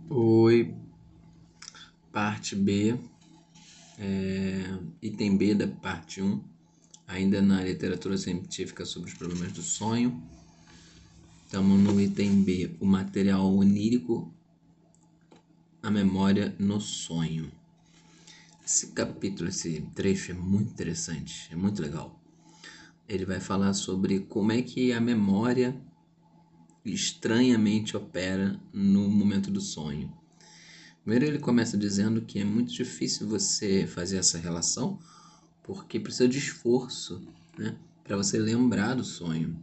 Oi, parte B, item B da parte 1, ainda na literatura científica sobre os problemas do sonho. Estamos no item B, o material onírico, a memória no sonho. Esse capítulo, esse trecho é muito interessante, é muito legal. Ele vai falar sobre como é que a memória estranhamente opera no momento do sonho. Primeiro ele começa dizendo que é muito difícil você fazer essa relação, porque precisa de esforço, né, para você lembrar do sonho.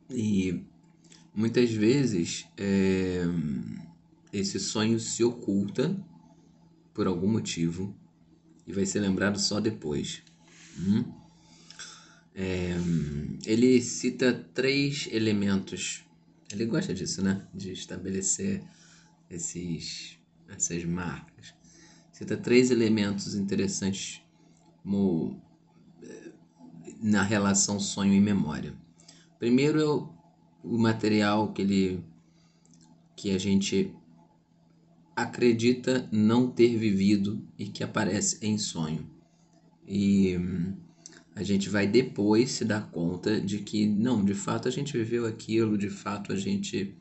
E muitas vezes esse sonho se oculta por algum motivo e vai ser lembrado só depois. Ele cita 3 elementos. Ele gosta disso, né? De estabelecer essas marcas. Cita 3 elementos interessantes na relação sonho e memória. Primeiro é o material que a gente acredita não ter vivido e que aparece em sonho. E a gente vai depois se dar conta de que, não, de fato a gente viveu aquilo, de fato a gente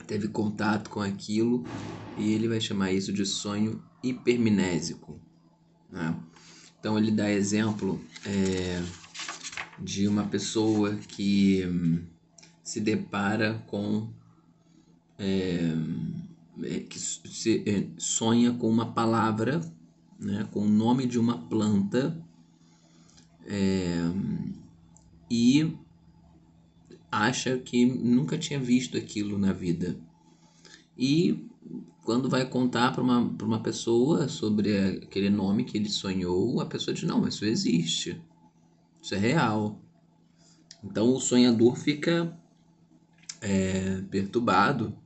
teve contato com aquilo, e ele vai chamar isso de sonho hipermnésico, né? Então ele dá exemplo de uma pessoa que se depara com sonha com uma palavra, né, com o nome de uma planta, e acha que nunca tinha visto aquilo na vida. E quando vai contar para uma pessoa sobre aquele nome que ele sonhou, a pessoa diz: não, mas isso existe, isso é real. Então o sonhador fica perturbado,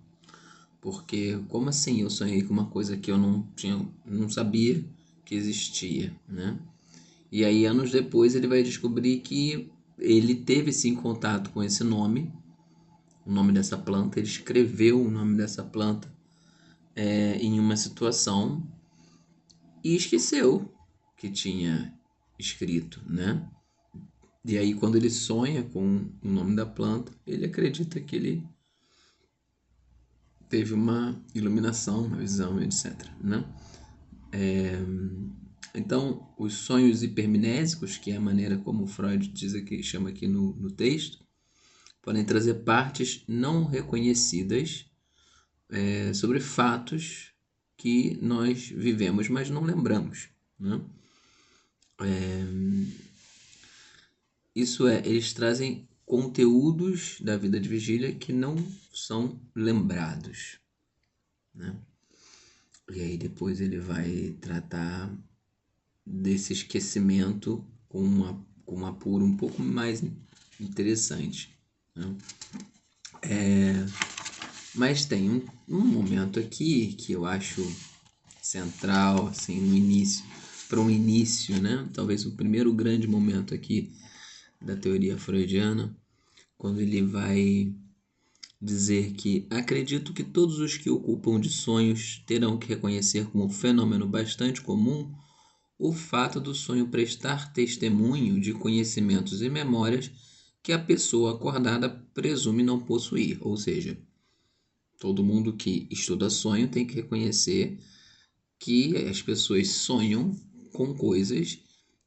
porque como assim eu sonhei com uma coisa que eu não sabia que existia, né? E aí anos depois ele vai descobrir que ele teve sim contato com esse nome, o nome dessa planta, ele escreveu o nome dessa planta em uma situação e esqueceu que tinha escrito, né? E aí quando ele sonha com o nome da planta, ele acredita que ele teve uma iluminação, uma visão, etc, né? Então, os sonhos hipermnésicos, que é a maneira como Freud diz aqui, chama aqui no texto, podem trazer partes não reconhecidas sobre fatos que nós vivemos, mas não lembramos, né? Isso é, eles trazem conteúdos da vida de vigília que não são lembrados, né? E aí depois ele vai tratar desse esquecimento com um apuro um pouco mais interessante, né? Mas tem um momento aqui que eu acho central, assim, no início, para um início, né? Talvez o primeiro grande momento aqui da teoria freudiana, quando ele vai dizer que acredito que todos os que ocupam de sonhos terão que reconhecer como um fenômeno bastante comum o fato do sonho prestar testemunho de conhecimentos e memórias que a pessoa acordada presume não possuir. Ou seja, todo mundo que estuda sonho tem que reconhecer que as pessoas sonham com coisas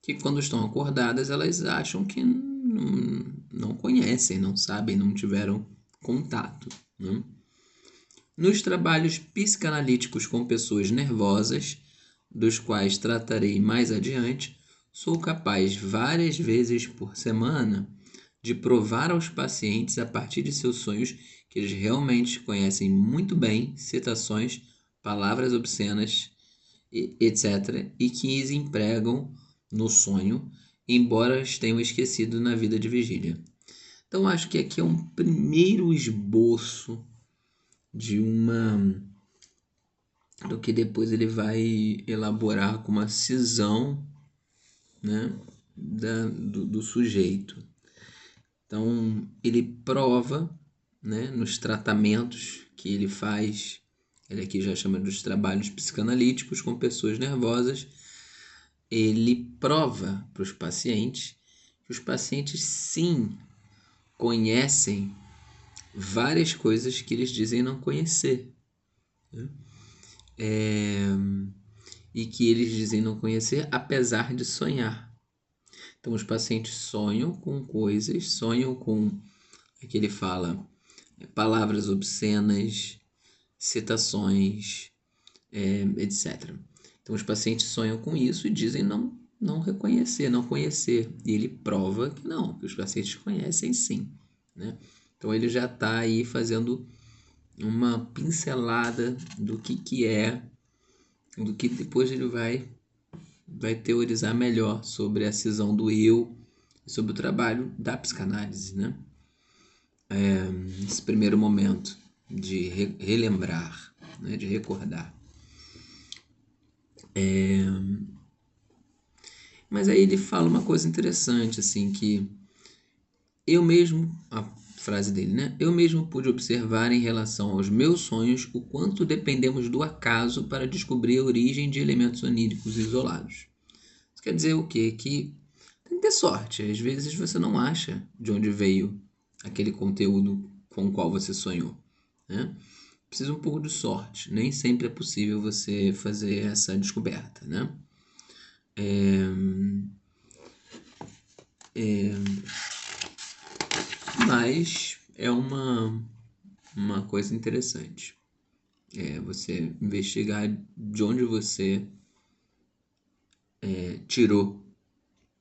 que, quando estão acordadas, elas acham que não conhecem, não sabem, não tiveram contato, né? Nos trabalhos psicanalíticos com pessoas nervosas, dos quais tratarei mais adiante, sou capaz várias vezes por semana de provar aos pacientes, a partir de seus sonhos, que eles realmente conhecem muito bem citações, palavras obscenas, etc., e que as empregam no sonho, embora as tenham esquecido na vida de vigília. Então, acho que aqui é um primeiro esboço de do que depois ele vai elaborar com uma cisão, né, do sujeito. Então, ele prova né, nos tratamentos que ele faz, ele aqui já chama dos trabalhos psicanalíticos com pessoas nervosas, ele prova para os pacientes que os pacientes sim conhecem várias coisas que eles dizem não conhecer, né? E que eles dizem não conhecer apesar de sonhar. Então os pacientes sonham com coisas, sonham com, aqui ele fala, palavras obscenas, citações, etc. Então os pacientes sonham com isso e dizem não reconhecer, não conhecer. E ele prova que não, que os pacientes conhecem sim, né? Então ele já está aí fazendo uma pincelada do que é, do que depois ele vai teorizar melhor sobre a cisão do eu e sobre o trabalho da psicanálise, né? Esse primeiro momento de relembrar, né? De recordar. Mas aí ele fala uma coisa interessante, assim, que eu mesmo, a frase dele, né? Eu mesmo pude observar em relação aos meus sonhos o quanto dependemos do acaso para descobrir a origem de elementos oníricos isolados. Isso quer dizer o quê? Que tem que ter sorte. Às vezes você não acha de onde veio aquele conteúdo com o qual você sonhou, né? Precisa um pouco de sorte. Nem sempre é possível você fazer essa descoberta, né? Mas é uma coisa interessante. É você investigar de onde você tirou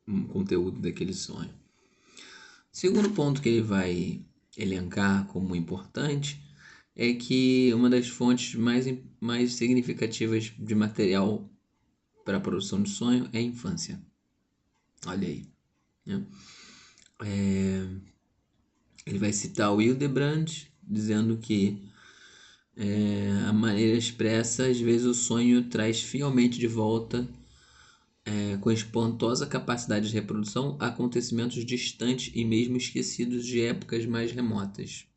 um conteúdo daquele sonho. Segundo ponto que ele vai elencar como importante é que uma das fontes mais significativas de material para a produção de sonho é a infância. Olha aí, né? Ele vai citar o Hildebrand, dizendo que a maneira expressa, às vezes o sonho traz fielmente de volta, com espantosa capacidade de reprodução, acontecimentos distantes e mesmo esquecidos de épocas mais remotas.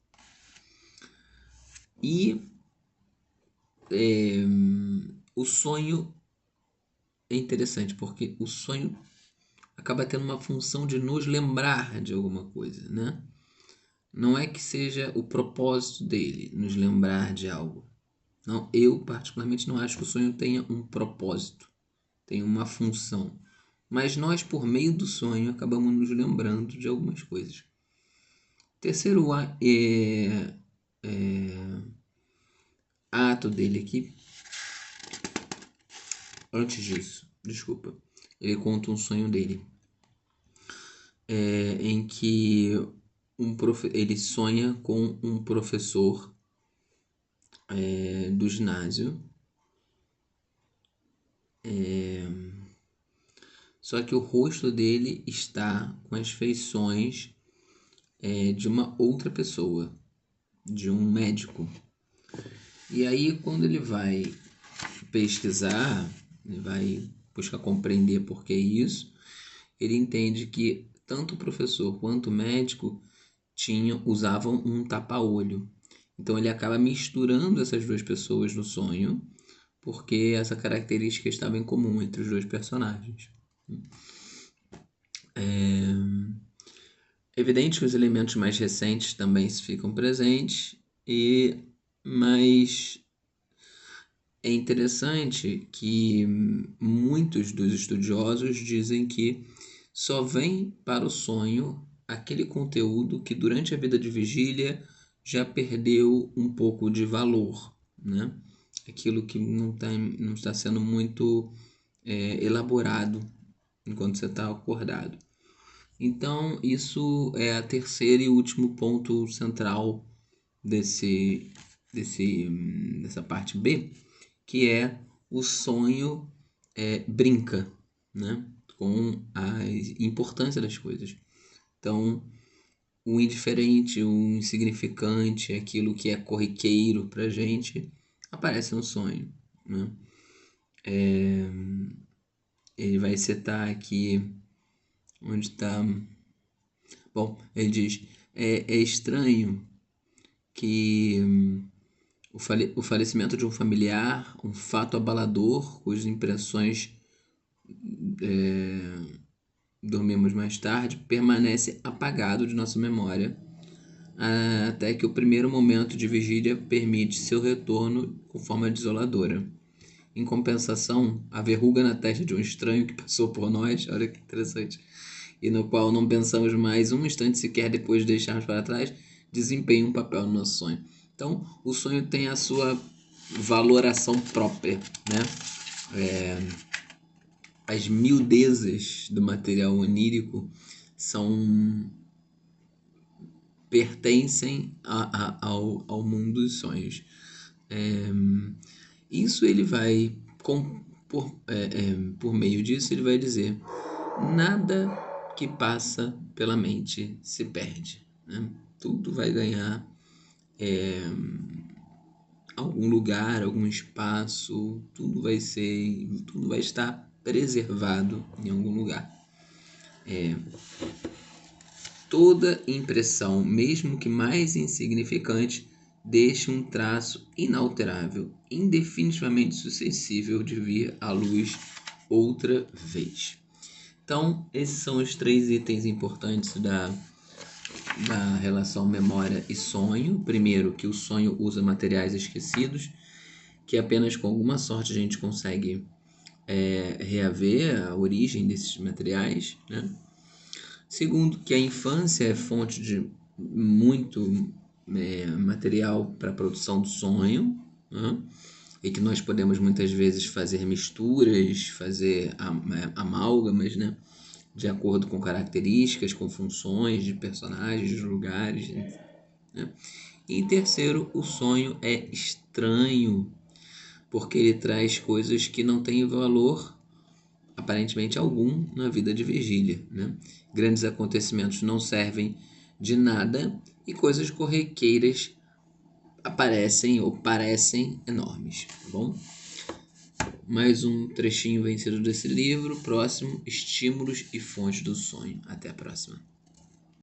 E o sonho é interessante, porque o sonho acaba tendo uma função de nos lembrar de alguma coisa, né? Não é que seja o propósito dele, nos lembrar de algo. Não, eu particularmente não acho que o sonho tenha um propósito, tenha uma função. Mas nós, por meio do sonho, acabamos nos lembrando de algumas coisas. Terceiro ato dele aqui, antes disso, desculpa, ele conta um sonho dele, em que ele sonha com um professor do ginásio. Só que o rosto dele está com as feições de uma outra pessoa, de um médico. E aí, quando ele vai pesquisar, ele vai buscar compreender por que isso, ele entende que tanto o professor quanto o médico usavam um tapa-olho. Então ele acaba misturando essas duas pessoas no sonho, porque essa característica estava em comum entre os dois personagens. Evidente que os elementos mais recentes também se ficam presentes, mas é interessante que muitos dos estudiosos dizem que só vem para o sonho aquele conteúdo que durante a vida de vigília já perdeu um pouco de valor, né? Aquilo que não está sendo muito elaborado enquanto você está acordado. Então, isso é a terceira e último ponto central dessa parte B, que é o sonho brinca, né, com a importância das coisas. Então, o indiferente, o insignificante, aquilo que é corriqueiro pra gente, aparece no sonho, né? Ele vai citar aqui onde está. Bom, ele diz: é estranho que o falecimento de um familiar, um fato abalador, cujas impressões dormimos mais tarde, permanece apagado de nossa memória, até que o primeiro momento de vigília permite seu retorno com forma desoladora. Em compensação, a verruga na testa de um estranho que passou por nós, olha que interessante, e no qual não pensamos mais um instante sequer depois de deixarmos para trás, desempenha um papel no nosso sonho. Então, o sonho tem a sua valoração própria, né? As miudezas do material onírico pertencem ao mundo dos sonhos. Isso ele vai, por meio disso, ele vai dizer: nada que passa pela mente se perde, né? Tudo vai ganhar algum lugar, algum espaço, tudo vai estar preservado em algum lugar. Toda impressão, mesmo que mais insignificante, deixa um traço inalterável, indefinitivamente suscetível de vir à luz outra vez. Então, esses são os 3 itens importantes da relação memória e sonho. Primeiro, que o sonho usa materiais esquecidos, que apenas com alguma sorte a gente consegue reaver a origem desses materiais, né? Segundo, que a infância é fonte de muito material para a produção do sonho, né? E que nós podemos muitas vezes fazer misturas, fazer amálgamas, né? De acordo com características, com funções de personagens, de lugares, né? E em terceiro, o sonho é estranho, porque ele traz coisas que não têm valor aparentemente algum na vida de vigília, né? Grandes acontecimentos não servem de nada e coisas corriqueiras aparecem ou parecem enormes, tá bom? Mais um trechinho vencido desse livro. Próximo, estímulos e fontes do sonho. Até a próxima.